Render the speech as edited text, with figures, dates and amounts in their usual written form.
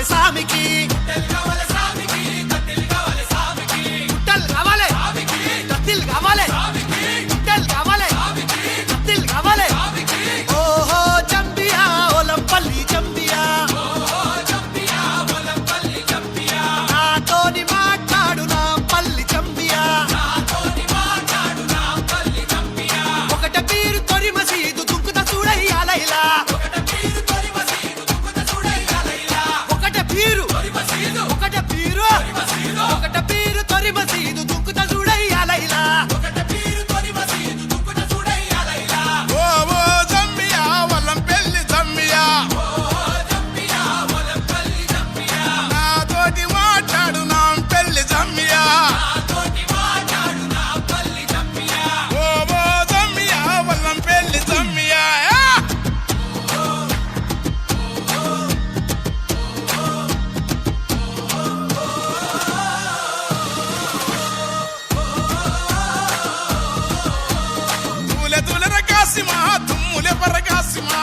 కావాలి సామికి గుట్టలు కావాలి కత్తిలు కావాలి గుట్టలు కావాలి కత్తిలు కావాలి ఓహో చంపియా ఒలంపల్లి చంపియా నాతోని మాట్లాడు నా పల్లి చంపియా ఒకట పీరు తొరి మసీదు దుక్కుత చూడయ్యాలైలా ఒకట పీరు తొరి మసీదు దుక్కుత చూడయ్యాలైలా ఓ ఓ జమ్మియా వలంపల్లి జమ్మియా నాతోటి మాట్లాడు నా పెళ్లి జమ్మియా ఓ ఓ జమ్మియా వలంపల్లి జమ్మియా తూలె తూలె రకాసిమా తుమ్ములె పరకాసిమా